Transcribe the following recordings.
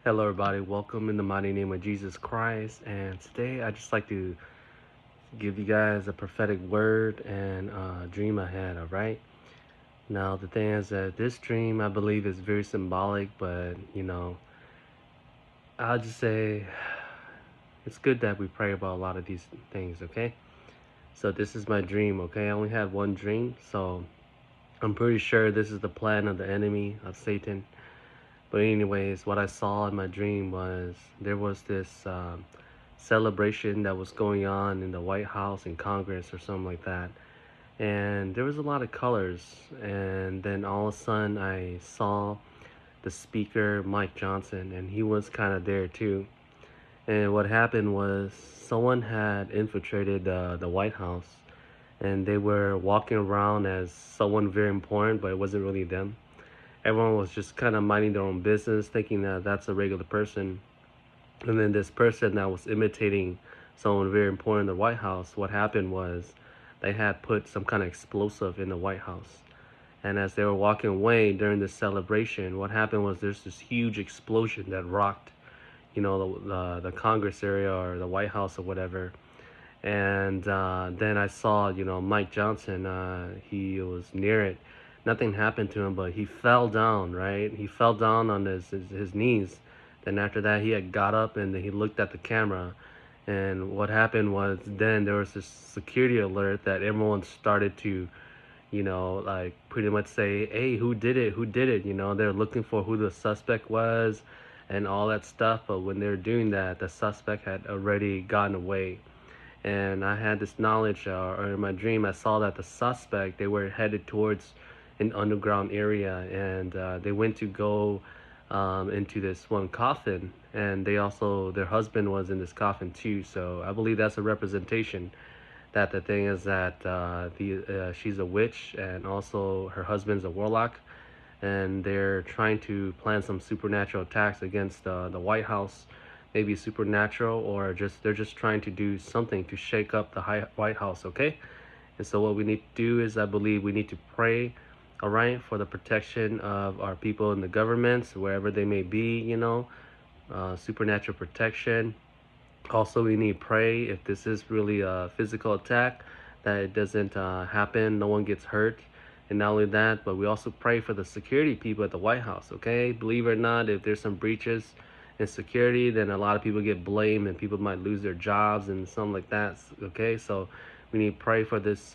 Hello everybody, welcome in the mighty name of Jesus Christ. And today I just like to give you guys a prophetic word and dream I had. Alright, now the thing is that this dream I believe is very symbolic, but I'll just say it's good that we pray about a lot of these things. Okay, so this is my dream. Okay, I only had one dream, so I'm pretty sure this is the plan of the enemy of Satan. But anyways, what I saw in my dream was there was this celebration that was going on in the White House in Congress or something like that. And there was a lot of colors. And then all of a sudden I saw the speaker, Mike Johnson, and he was kind of there too. And what happened was someone had infiltrated the White House, and they were walking around as someone very important, but it wasn't really them. Everyone was just kind of minding their own business, thinking that that's a regular person. And then this person that was imitating someone very important in the White House, what happened was they had put some kind of explosive in the White House. And as they were walking away during this celebration, what happened was there's this huge explosion that rocked, the Congress area or the White House or whatever. And then I saw, Mike Johnson, he was near it. Nothing happened to him, but he fell down, right? He fell down on his knees. Then after that, he had got up and he looked at the camera. And what happened was then there was this security alert that everyone started to, like pretty much say, hey, who did it? Who did it? They're looking for who the suspect was and all that stuff. But when they were doing that, the suspect had already gotten away. And I had this knowledge, or in my dream, I saw that the suspect, they were headed towards an underground area, and they went to go into this one coffin, and their husband was in this coffin too. So I believe that's a representation that the thing is that she's a witch, and also her husband's a warlock, and they're trying to plan some supernatural attacks against the White House, maybe supernatural, or they're just trying to do something to shake up the White House. Okay, and so what we need to do is, I believe we need to pray, all right, for the protection of our people in the governments, wherever they may be, supernatural protection. Also, we need to pray if this is really a physical attack, that it doesn't happen, no one gets hurt. And not only that, but we also pray for the security people at the White House, okay? Believe it or not, if there's some breaches in security, then a lot of people get blamed and people might lose their jobs and something like that, okay? So we need to pray for this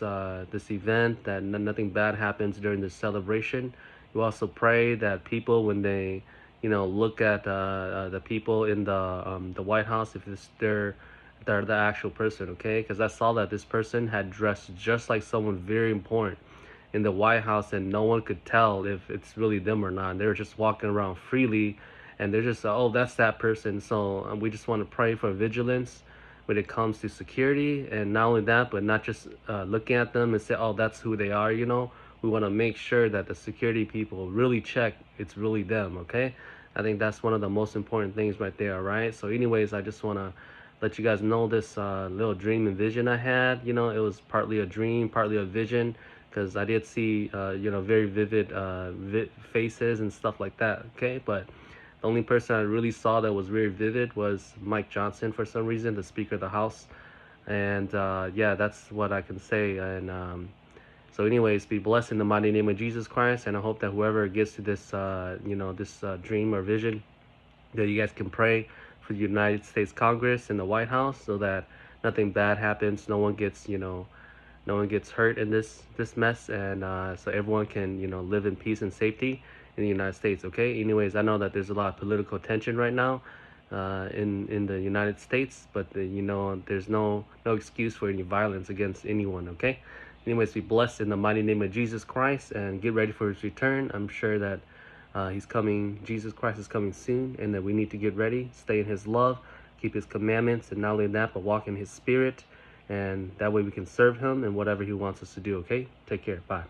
event, that nothing bad happens during this celebration. We also pray that people, when they look at the people in the White House, if they're the actual person, okay? Because I saw that this person had dressed just like someone very important in the White House, and no one could tell if it's really them or not. They were just walking around freely, and they're just, oh, that's that person. So we just want to pray for vigilance when it comes to security, and not only that, but not just looking at them and say, oh, that's who they are. We want to make sure that the security people really check it's really them, okay? I think that's one of the most important things right there, all right? So anyways, I just want to let you guys know this little dream and vision I had. It was partly a dream, partly a vision, because I did see, very vivid faces and stuff like that, okay? But the only person I really saw that was very vivid was Mike Johnson for some reason, the Speaker of the House. And yeah, that's what I can say. And so anyways, be blessed in the mighty name of Jesus Christ. And I hope that whoever gets to this, this dream or vision, that you guys can pray for the United States Congress and the White House, so that nothing bad happens. No one gets, no one gets hurt in this mess, and so everyone can live in peace and safety in the United States. Okay. Anyways, I know that there's a lot of political tension right now in the United States, but there's no excuse for any violence against anyone. Okay. Anyways, be blessed in the mighty name of Jesus Christ, and get ready for his return. I'm sure that he's coming. Jesus Christ is coming soon, and that we need to get ready, stay in his love, keep his commandments, and not only that, but walk in his spirit. And that way we can serve him in whatever he wants us to do. Okay, take care. Bye.